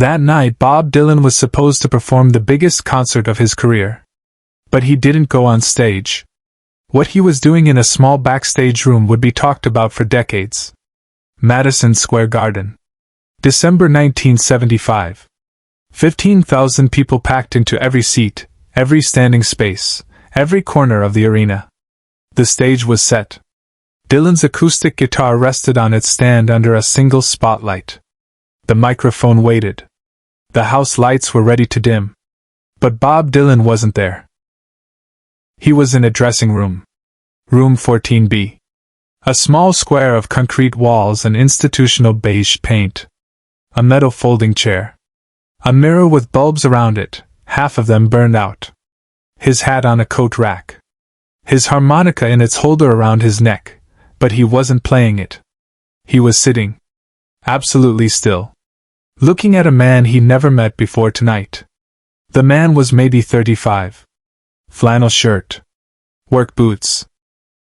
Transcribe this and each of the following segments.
That night Bob Dylan was supposed to perform the biggest concert of his career. But he didn't go on stage. What he was doing in a small backstage room would be talked about for decades. Madison Square Garden. December 1975. 15,000 people packed into every seat, every standing space, every corner of the arena. The stage was set. Dylan's acoustic guitar rested on its stand under a single spotlight. The microphone waited. The house lights were ready to dim. But Bob Dylan wasn't there. He was in a dressing room. Room 14B. A small square of concrete walls and institutional beige paint. A metal folding chair. A mirror with bulbs around it, half of them burned out. His hat on a coat rack. His harmonica in its holder around his neck, but he wasn't playing it. He was sitting. Absolutely still. Looking at a man he never met before tonight. The man was maybe 35. Flannel shirt. Work boots.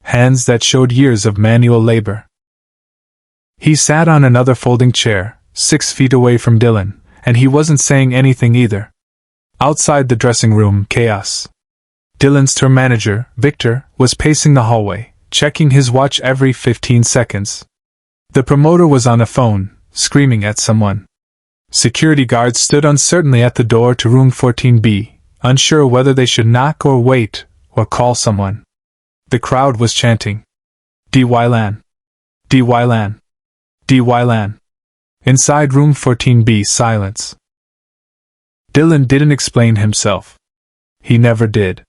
Hands that showed years of manual labor. He sat on another folding chair, 6 feet away from Dylan, and he wasn't saying anything either. Outside the dressing room, chaos. Dylan's tour manager, Victor, was pacing the hallway, checking his watch every 15 seconds. The promoter was on a phone, screaming at someone. Security guards stood uncertainly at the door to room 14B, unsure whether they should knock or wait, or call someone. The crowd was chanting, "DY-LAN! DY-LAN! DY-LAN!" Inside room 14B, silence. Dylan didn't explain himself. He never did.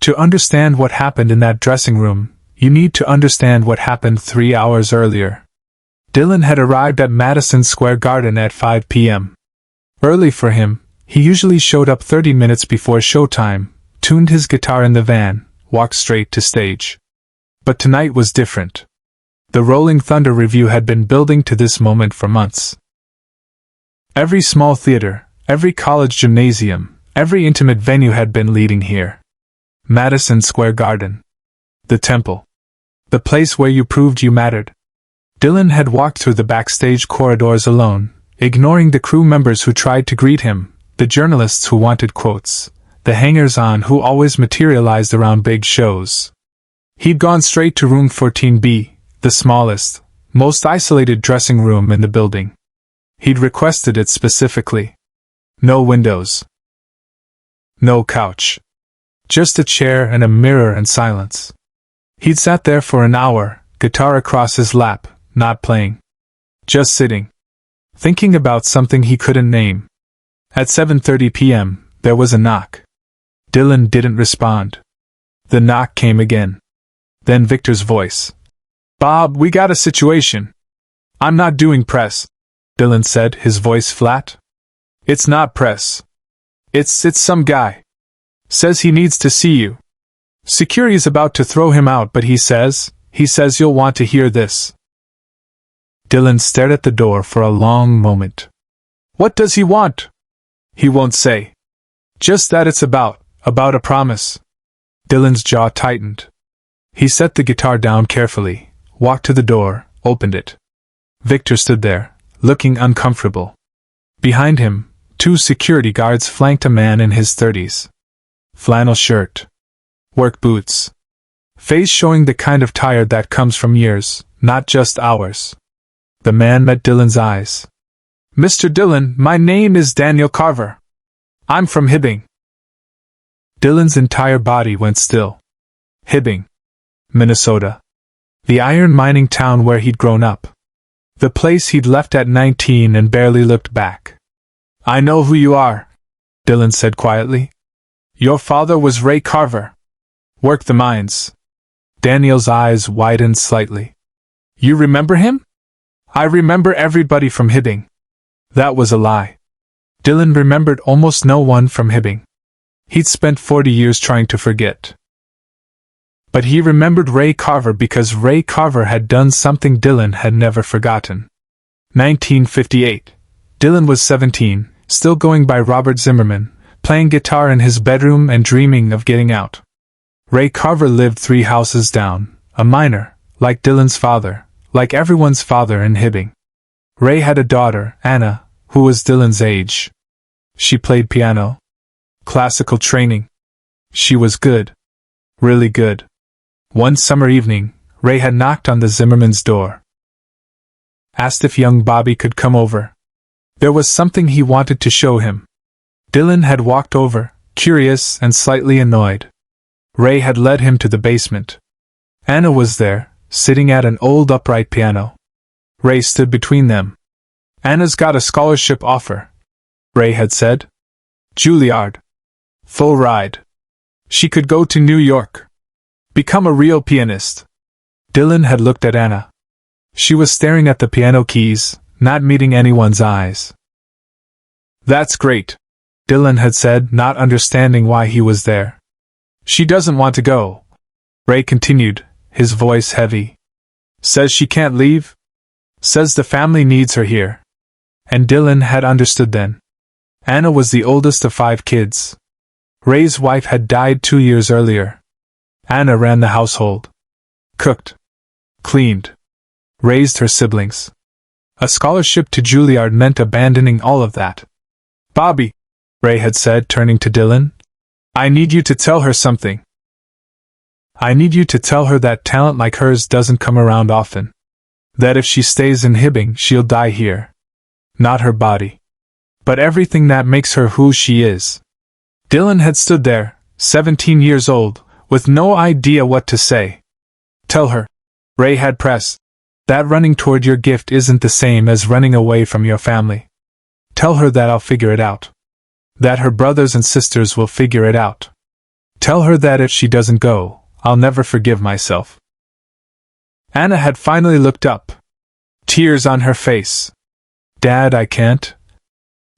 To understand what happened in that dressing room, you need to understand what happened 3 hours earlier. Dylan had arrived at Madison Square Garden at 5 p.m. Early for him, he usually showed up 30 minutes before showtime, tuned his guitar in the van, walked straight to stage. But tonight was different. The Rolling Thunder Revue had been building to this moment for months. Every small theater, every college gymnasium, every intimate venue had been leading here. Madison Square Garden. The temple. The place where you proved you mattered. Dylan had walked through the backstage corridors alone, ignoring the crew members who tried to greet him, the journalists who wanted quotes, the hangers-on who always materialized around big shows. He'd gone straight to room 14B, the smallest, most isolated dressing room in the building. He'd requested it specifically. No windows. No couch. Just a chair and a mirror and silence. He'd sat there for an hour, guitar across his lap, not playing. Just sitting. Thinking about something he couldn't name. At 7:30 p.m., there was a knock. Dylan didn't respond. The knock came again. Then Victor's voice. "Bob, we got a situation." "I'm not doing press," Dylan said, his voice flat. "It's not press. It's some guy. Says he needs to see you. Security's about to throw him out, but he says you'll want to hear this." Dylan stared at the door for a long moment. "What does he want?" "He won't say. Just that it's about a promise." Dylan's jaw tightened. He set the guitar down carefully, walked to the door, opened it. Victor stood there, looking uncomfortable. Behind him, 2 security guards flanked a man in his 30s. Flannel shirt. Work boots. Face showing the kind of tired that comes from years, not just hours. The man met Dylan's eyes. "Mr. Dylan, my name is Daniel Carver. I'm from Hibbing." Dylan's entire body went still. Hibbing. Minnesota. The iron mining town where he'd grown up. The place he'd left at 19 and barely looked back. "I know who you are," Dylan said quietly. "Your father was Ray Carver. Worked the mines." Daniel's eyes widened slightly. "You remember him?" "I remember everybody from Hibbing." That was a lie. Dylan remembered almost no one from Hibbing. He'd spent 40 years trying to forget. But he remembered Ray Carver because Ray Carver had done something Dylan had never forgotten. 1958. Dylan was 17, still going by Robert Zimmerman, playing guitar in his bedroom and dreaming of getting out. Ray Carver lived 3 houses down, a miner, like Dylan's father, like everyone's father in Hibbing. Ray had a daughter, Anna, who was Dylan's age. She played piano. Classical training. She was good. Really good. One summer evening, Ray had knocked on the Zimmerman's door. Asked if young Bobby could come over. There was something he wanted to show him. Dylan had walked over, curious and slightly annoyed. Ray had led him to the basement. Anna was there, sitting at an old upright piano. Ray stood between them. Anna's got a scholarship offer, Ray had said. Juilliard. Full ride. She could go to New York. Become a real pianist. Dylan had looked at Anna. She was staring at the piano keys, not meeting anyone's eyes. That's great, Dylan had said, not understanding why he was there. She doesn't want to go, Ray continued, his voice heavy. Says she can't leave? Says the family needs her here. And Dylan had understood then. Anna was the oldest of 5 kids. Ray's wife had died 2 years earlier. Anna ran the household. Cooked. Cleaned. Raised her siblings. A scholarship to Juilliard meant abandoning all of that. Bobby, Ray had said, turning to Dylan, I need you to tell her something. I need you to tell her that talent like hers doesn't come around often. That if she stays in Hibbing, she'll die here. Not her body, but everything that makes her who she is. Dylan had stood there, 17 years old, with no idea what to say. Tell her, Ray had pressed, that running toward your gift isn't the same as running away from your family. Tell her that I'll figure it out. That her brothers and sisters will figure it out. Tell her that if she doesn't go, I'll never forgive myself. Anna had finally looked up. Tears on her face. Dad, I can't.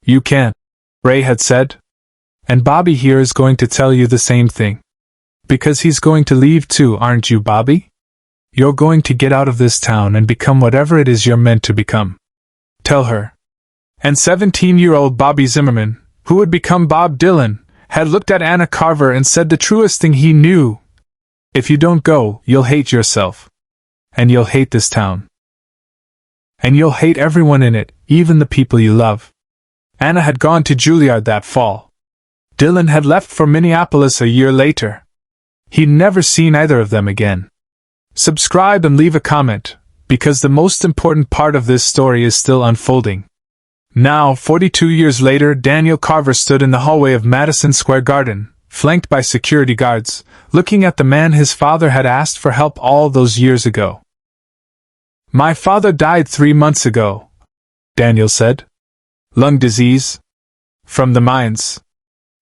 You can't, Ray had said. And Bobby here is going to tell you the same thing. Because he's going to leave too, aren't you, Bobby? You're going to get out of this town and become whatever it is you're meant to become. Tell her. And 17-year-old Bobby Zimmerman, who would become Bob Dylan, had looked at Anna Carver and said the truest thing he knew. If you don't go, you'll hate yourself. And you'll hate this town. And you'll hate everyone in it, even the people you love. Anna had gone to Juilliard that fall. Dylan had left for Minneapolis a year later. He'd never seen either of them again. Subscribe and leave a comment, because the most important part of this story is still unfolding. Now, 42 years later, Daniel Carver stood in the hallway of Madison Square Garden, flanked by security guards, looking at the man his father had asked for help all those years ago. My father died 3 months ago, Daniel said. Lung disease. From the mines.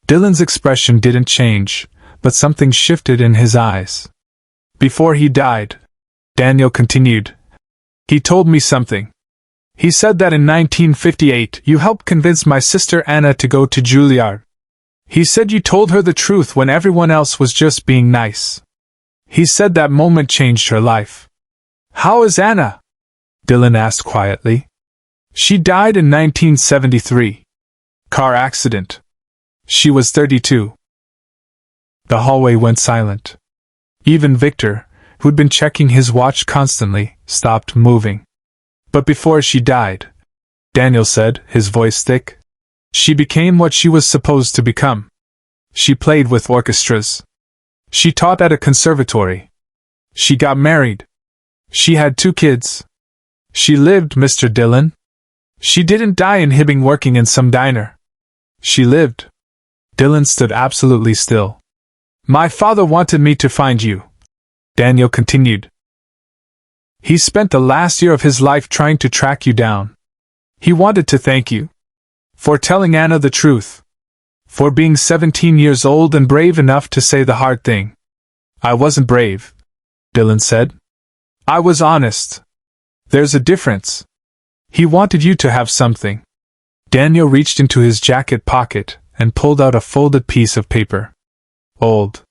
Dylan's expression didn't change, but something shifted in his eyes. Before he died, Daniel continued, he told me something. He said that in 1958 you helped convince my sister Anna to go to Juilliard. He said you told her the truth when everyone else was just being nice. He said that moment changed her life. How is Anna? Dylan asked quietly. She died in 1973. Car accident. She was 32. The hallway went silent. Even Victor, who'd been checking his watch constantly, stopped moving. But before she died, Daniel said, his voice thick, she became what she was supposed to become. She played with orchestras. She taught at a conservatory. She got married. She had 2 kids. She lived, Mr. Dylan. She didn't die in Hibbing working in some diner. She lived. Dylan stood absolutely still. My father wanted me to find you, Daniel continued. He spent the last year of his life trying to track you down. He wanted to thank you for telling Anna the truth, for being 17 years old and brave enough to say the hard thing. I wasn't brave, Dylan said. I was honest. There's a difference. He wanted you to have something. Daniel reached into his jacket pocket and pulled out a folded piece of paper. Old.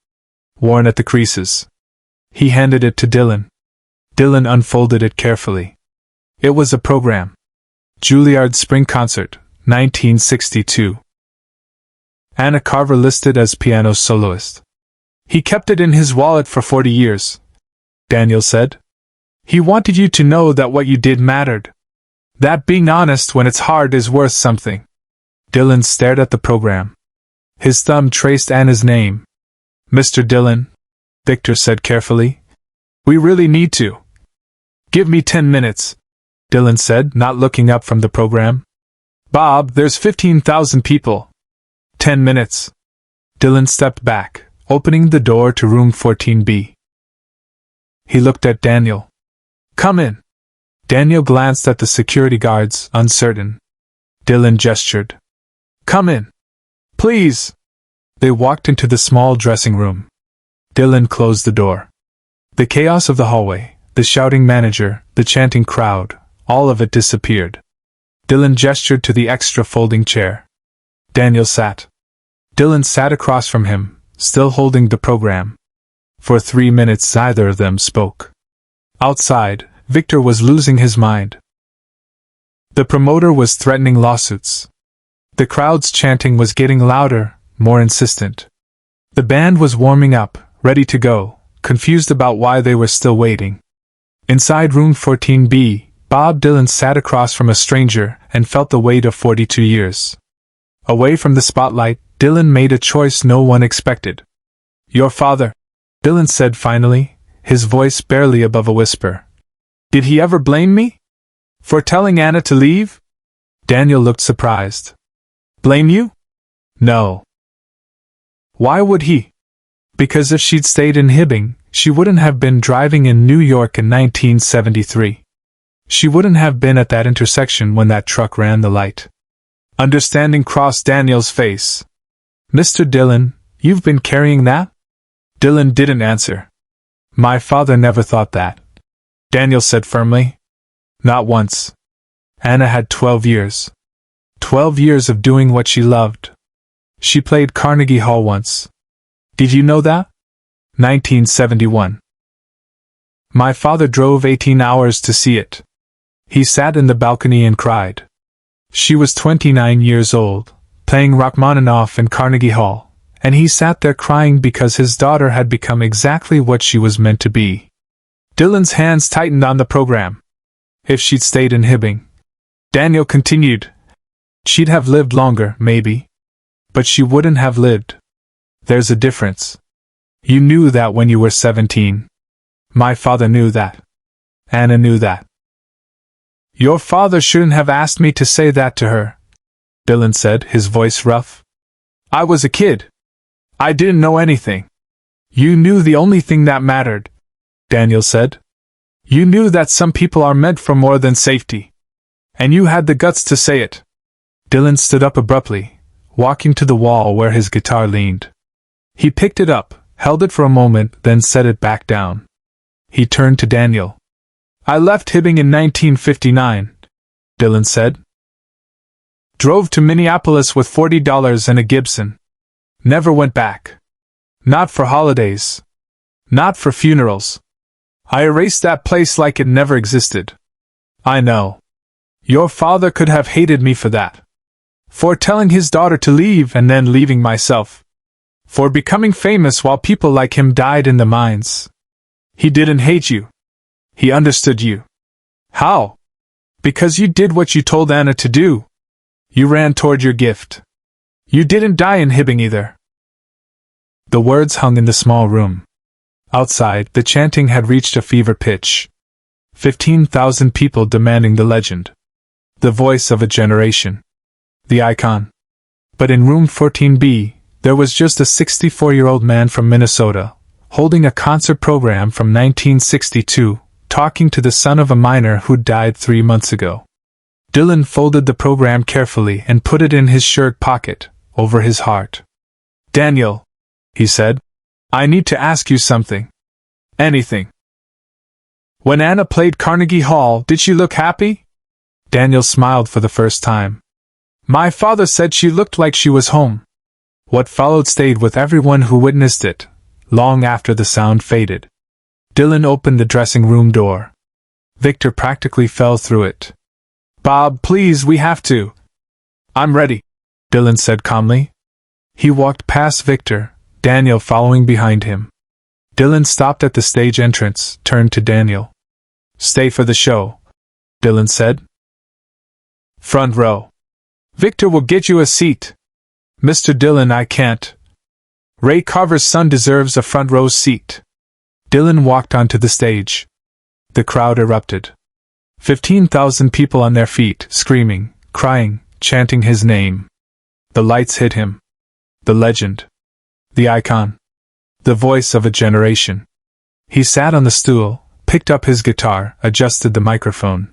Worn at the creases. He handed it to Dylan. Dylan unfolded it carefully. It was a program. Juilliard Spring Concert, 1962. Anna Carver listed as piano soloist. He kept it in his wallet for 40 years, Daniel said. He wanted you to know that what you did mattered. That being honest when it's hard is worth something. Dylan stared at the program. His thumb traced Anna's name. Mr. Dylan, Victor said carefully. We really need to. Give me 10 minutes, Dylan said, not looking up from the program. Bob, there's 15,000 people. 10 minutes. Dylan stepped back, opening the door to room 14B. He looked at Daniel. Come in. Daniel glanced at the security guards, uncertain. Dylan gestured. Come in. Please. They walked into the small dressing room. Dylan closed the door. The chaos of the hallway, the shouting manager, the chanting crowd, all of it disappeared. Dylan gestured to the extra folding chair. Daniel sat. Dylan sat across from him, still holding the program. For 3 minutes neither of them spoke. Outside, Victor was losing his mind. The promoter was threatening lawsuits. The crowd's chanting was getting louder, more insistent. The band was warming up, ready to go, confused about why they were still waiting. Inside room 14B, Bob Dylan sat across from a stranger and felt the weight of 42 years. Away from the spotlight, Dylan made a choice no one expected. Your father, Dylan said finally, his voice barely above a whisper. Did he ever blame me? For telling Anna to leave? Daniel looked surprised. Blame you? No. Why would he? Because if she'd stayed in Hibbing, she wouldn't have been driving in New York in 1973. She wouldn't have been at that intersection when that truck ran the light. Understanding crossed Daniel's face. Mr. Dylan, you've been carrying that? Dylan didn't answer. My father never thought that, Daniel said firmly. Not once. Anna had 12 years. 12 years of doing what she loved. She played Carnegie Hall once. Did you know that? 1971. My father drove 18 hours to see it. He sat in the balcony and cried. She was 29 years old, playing Rachmaninoff in Carnegie Hall, and he sat there crying because his daughter had become exactly what she was meant to be. Dylan's hands tightened on the program. If she'd stayed in Hibbing, Daniel continued, she'd have lived longer, maybe. But she wouldn't have lived. There's a difference. You knew that when you were 17. My father knew that. Anna knew that. Your father shouldn't have asked me to say that to her, Dylan said, his voice rough. I was a kid. I didn't know anything. You knew the only thing that mattered, Daniel said. You knew that some people are meant for more than safety. And you had the guts to say it. Dylan stood up abruptly, walking to the wall where his guitar leaned. He picked it up, held it for a moment, then set it back down. He turned to Daniel. I left Hibbing in 1959, Dylan said. Drove to Minneapolis with $40 and a Gibson. Never went back. Not for holidays. Not for funerals. I erased that place like it never existed. I know. Your father could have hated me for that. For telling his daughter to leave and then leaving myself. For becoming famous while people like him died in the mines. He didn't hate you. He understood you. How? Because you did what you told Anna to do. You ran toward your gift. You didn't die in Hibbing either. The words hung in the small room. Outside, the chanting had reached a fever pitch. 15,000 people demanding the legend. The voice of a generation. The icon. But in room 14B, there was just a 64-year-old man from Minnesota, holding a concert program from 1962, talking to the son of a miner who died 3 months ago. Dylan folded the program carefully and put it in his shirt pocket, over his heart. Daniel, he said, I need to ask you something. Anything. When Anna played Carnegie Hall, did she look happy? Daniel smiled for the first time. My father said she looked like she was home. What followed stayed with everyone who witnessed it, long after the sound faded. Dylan opened the dressing room door. Victor practically fell through it. Bob, please, we have to. I'm ready, Dylan said calmly. He walked past Victor, Daniel following behind him. Dylan stopped at the stage entrance, turned to Daniel. Stay for the show, Dylan said. Front row. Victor will get you a seat. Mr. Dylan, I can't. Ray Carver's son deserves a front row seat. Dylan walked onto the stage. The crowd erupted. 15,000 people on their feet, screaming, crying, chanting his name. The lights hit him. The legend. The icon. The voice of a generation. He sat on the stool, picked up his guitar, adjusted the microphone.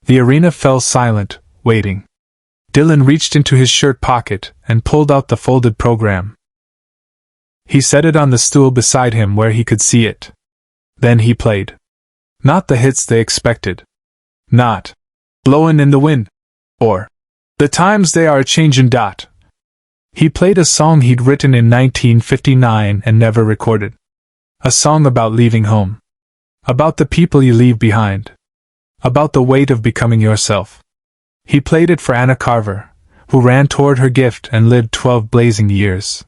The arena fell silent, waiting. Dylan reached into his shirt pocket and pulled out the folded program. He set it on the stool beside him where he could see it. Then he played. Not the hits they expected. Not Blowin' in the Wind or The Times They Are a Changin' Dot. He played a song he'd written in 1959 and never recorded. A song about leaving home. About the people you leave behind. About the weight of becoming yourself. He played it for Anna Carver, who ran toward her gift and lived 12 blazing years.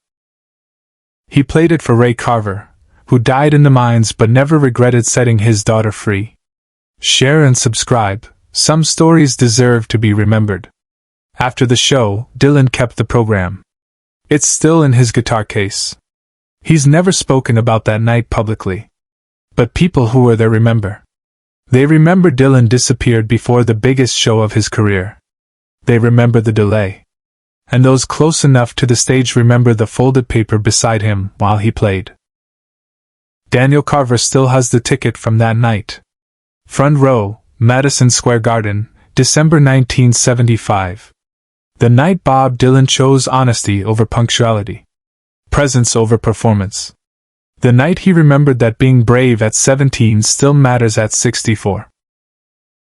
He played it for Ray Carver, who died in the mines but never regretted setting his daughter free. Share and subscribe. Some stories deserve to be remembered. After the show, Dylan kept the program. It's still in his guitar case. He's never spoken about that night publicly. But people who were there remember. They remember Dylan disappeared before the biggest show of his career. They remember the delay. And those close enough to the stage remember the folded paper beside him while he played. Daniel Carver still has the ticket from that night. Front row, Madison Square Garden, December 1975. The night Bob Dylan chose honesty over punctuality. Presence over performance. The night he remembered that being brave at 17 still matters at 64.